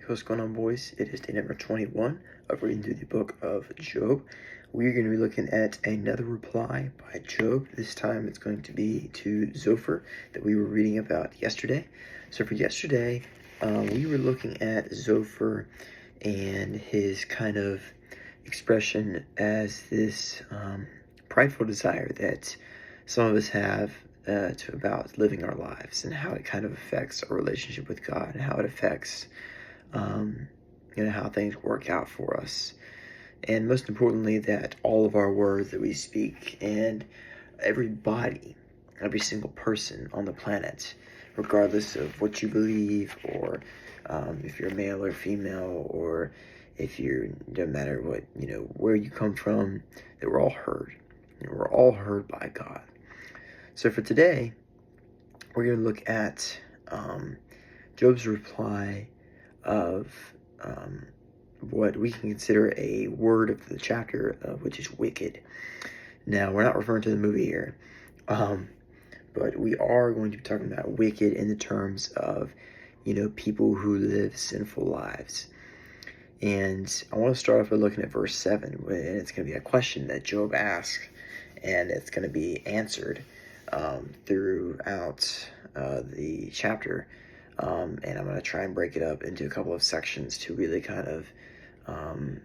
What's going on, boys? It is day number 21 of reading through the book of Job. We're going to be looking at another reply by Job. This time it's going to be to Zophar that we were reading about yesterday. So for yesterday, we were looking at Zophar and his kind of expression as this prideful desire that some of us have about living our lives, and how it kind of affects our relationship with God, and how it affects how things work out for us. And most importantly, that all of our words that we speak, and everybody, every single person on the planet, regardless of what you believe, or if you're male or female, or if you don't matter what, where you come from, that we're all heard. We're all heard by God. So for today, we're going to look at Job's reply of what we can consider a word of the chapter, which is wicked. Now, we're not referring to the movie here, but we are going to be talking about wicked in the terms of, people who live sinful lives. And I want to start off by looking at verse 7, and it's going to be a question that Job asks, and it's going to be answered throughout the chapter. And I'm going to try and break it up into a couple of sections to really kind of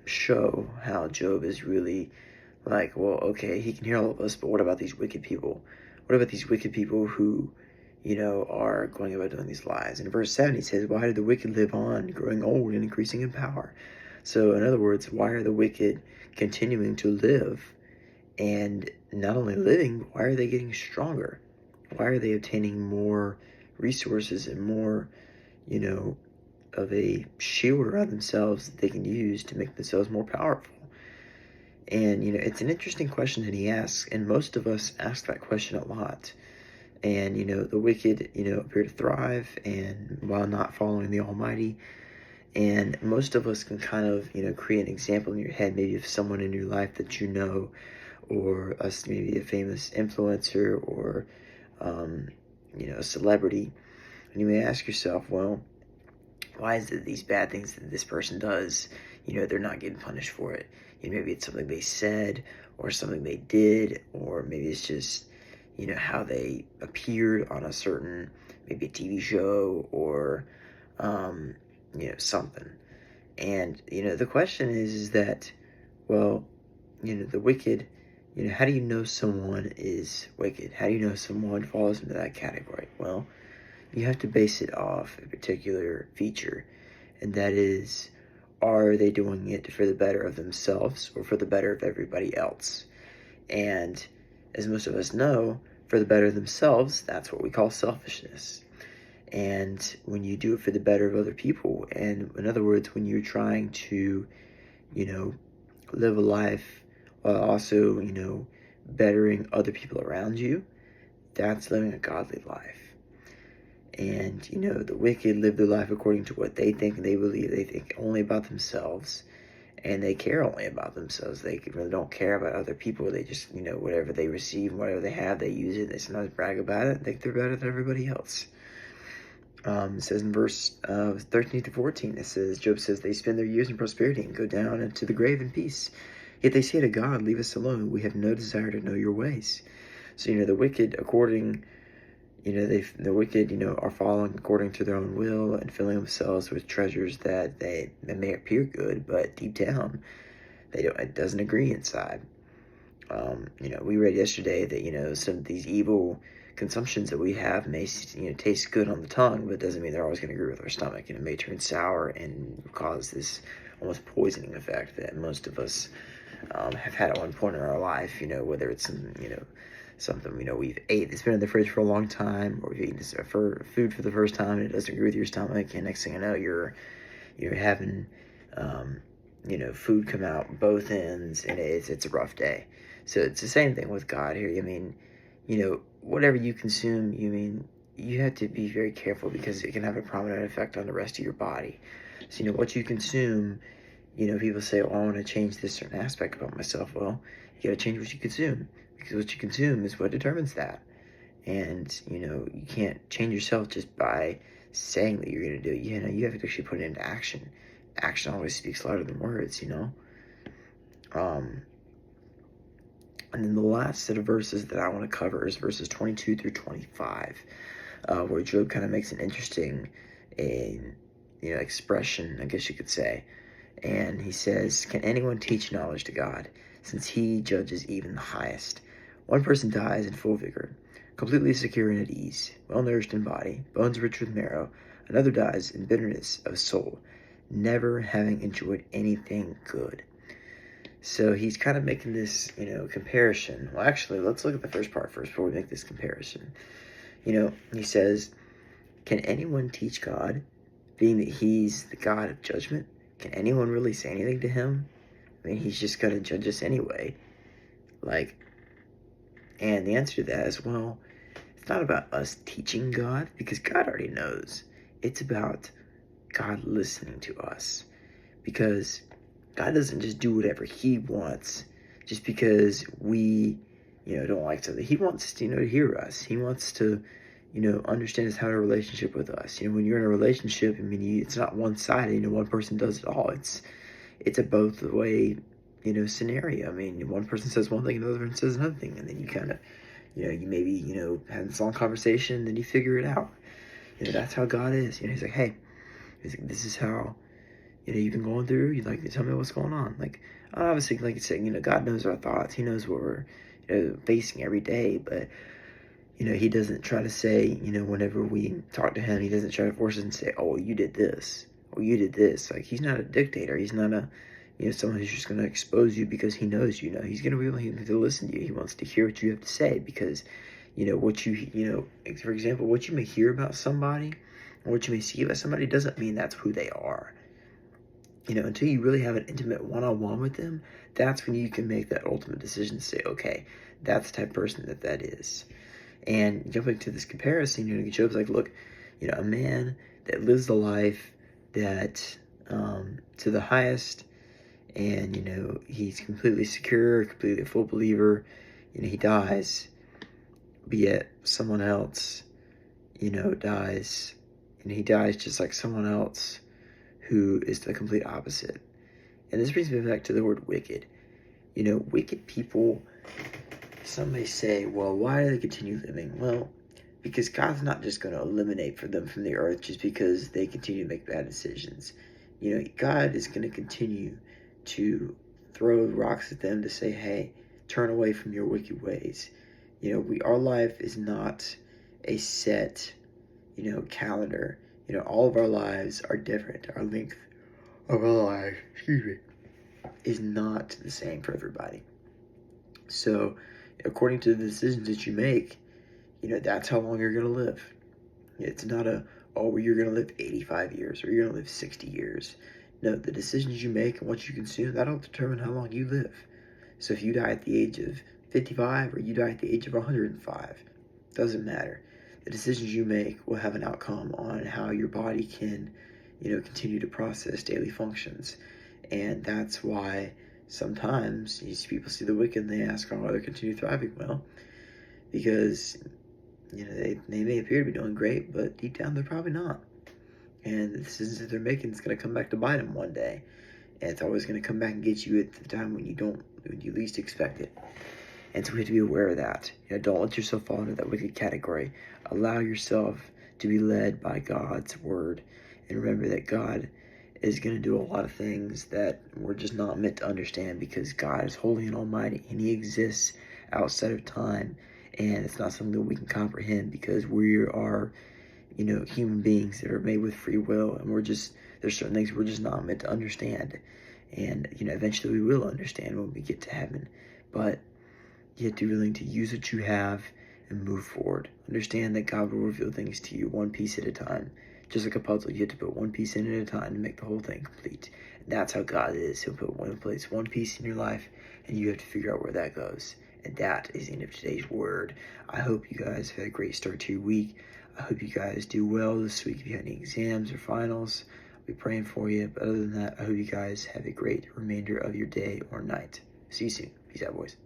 show how Job is really like, well, okay, he can hear all of us, but what about these wicked people? What about these wicked people who, are going about doing these lies? In verse 7, he says, why do the wicked live on, growing old and increasing in power? So, in other words, why are the wicked continuing to live? And not only living, why are they getting stronger? Why are they obtaining more resources and more, of a shield around themselves that they can use to make themselves more powerful? And, it's an interesting question that he asks, and most of us ask that question a lot. And, the wicked, appear to thrive, and while not following the Almighty. And most of us can kind of, create an example in your head, maybe of someone in your life that or maybe a famous influencer, or a celebrity. And you may ask yourself, well, why is it these bad things that this person does, they're not getting punished for it? Maybe it's something they said, or something they did, or maybe it's just, how they appeared on a certain, maybe a TV show, or, something. And, the question is that, well, the wicked, how do you know someone is wicked? How do you know someone falls into that category? Well, you have to base it off a particular feature, and that is, are they doing it for the better of themselves or for the better of everybody else? And as most of us know, for the better of themselves, that's what we call selfishness. And when you do it for the better of other people, and in other words, when you're trying to, live a life while also, bettering other people around you, that's living a godly life. And, the wicked live their life according to what they think and they believe. They think only about themselves, and they care only about themselves. They really don't care about other people. They just, whatever they receive, whatever they have, they use it. They sometimes brag about it and think they're better than everybody else. It says in verse 13 to 14, Job says, they spend their years in prosperity and go down into the grave in peace. Yet they say to God, leave us alone. We have no desire to know your ways. So, the wicked, the wicked, are following according to their own will and filling themselves with treasures that may appear good, but deep down, it doesn't agree inside. We read yesterday that, some of these evil consumptions that we have may, taste good on the tongue, but it doesn't mean they're always going to agree with our stomach, and it may turn sour and cause this almost poisoning effect that most of us have had at one point in our life, whether it's something, we've ate that's been in the fridge for a long time, or we've eaten this food for the first time and it doesn't agree with your stomach, and next thing you know, you're having, food come out both ends, and it's a rough day. So it's the same thing with God here. Whatever you consume, you have to be very careful, because it can have a prominent effect on the rest of your body. So, what you consume, people say, oh, I want to change this certain aspect about myself. Well, you got to change what you consume, because what you consume is what determines that. And, you can't change yourself just by saying that you're going to do it. You have to actually put it into action. Action always speaks louder than words, And then the last set of verses that I want to cover is verses 22 through 25, where Job kind of makes an interesting, expression, I guess you could say. And he says, "Can anyone teach knowledge to God, since he judges even the highest? One person dies in full vigor, completely secure and at ease, well nourished in body, bones rich with marrow. Another dies in bitterness of soul, never having enjoyed anything good." So he's kind of making this, comparison. Well, actually, let's look at the first part first before we make this comparison. He says, "Can anyone teach God, being that he's the God of judgment? Can anyone really say anything to him? I mean, he's just going to judge us anyway." And the answer to that is, well, it's not about us teaching God, because God already knows. It's about God listening to us, because God doesn't just do whatever he wants just because we, don't like something. He wants, to hear us. He wants to, understand us, how to relationship with us. When you're in a relationship, it's not one-sided. One person does it all. It's a both way, scenario. One person says one thing, another person says another thing, and then you kind of, you maybe, have this long conversation, and then you figure it out. That's how God is. He's like, hey, this is how, you've been going through. You'd like to tell me what's going on. Obviously, like you said, God knows our thoughts. He knows what we're, facing every day. But, he doesn't try to say, whenever we talk to him, he doesn't try to force us and say, oh, well, you did this. Or you did this. He's not a dictator. He's not a, someone who's just going to expose you because he knows you. He's going to be willing to listen to you. He wants to hear what you have to say because, what for example, what you may hear about somebody or what you may see about somebody doesn't mean that's who they are. Until you really have an intimate one-on-one with them, that's when you can make that ultimate decision to say, okay, that's the type of person that is. And jumping to this comparison, Job's like, look, a man that lives the life that to the highest, and he's completely secure, completely a full believer, he dies, but yet someone else, dies, and he dies just like someone else who is the complete opposite. And this brings me back to the word wicked. Wicked people, some may say, well, why do they continue living? Well, because God's not just going to eliminate them from the earth just because they continue to make bad decisions. God is going to continue to throw rocks at them to say, hey, turn away from your wicked ways. Our life is not a set, calendar. All of our lives are different. Our length of our life, is not the same for everybody. So, according to the decisions that you make, that's how long you're going to live. It's not you're going to live 85 years or you're going to live 60 years. No, the decisions you make and what you consume, that'll determine how long you live. So if you die at the age of 55 or you die at the age of 105, doesn't matter. The decisions you make will have an outcome on how your body can, continue to process daily functions. And that's why sometimes these people see the wicked and they ask, why they continue thriving. Well, because, they may appear to be doing great, but deep down they're probably not. And the decisions that they're making is going to come back to bite them one day. And it's always going to come back and get you at the time when you least expect it. And so we have to be aware of that. Don't let yourself fall into that wicked category. Allow yourself to be led by God's word. And remember that God is going to do a lot of things that we're just not meant to understand, because God is holy and almighty and he exists outside of time. And it's not something that we can comprehend, because we are, human beings that are made with free will. And there's certain things we're just not meant to understand. And, eventually we will understand when we get to heaven. But you have to be willing to use what you have and move forward. Understand that God will reveal things to you one piece at a time. Just like a puzzle, you have to put one piece in at a time to make the whole thing complete. And that's how God is. He'll put one piece in your life, and you have to figure out where that goes. And that is the end of today's word. I hope you guys have had a great start to your week. I hope you guys do well this week. If you have any exams or finals, I'll be praying for you. But other than that, I hope you guys have a great remainder of your day or night. See you soon. Peace out, boys.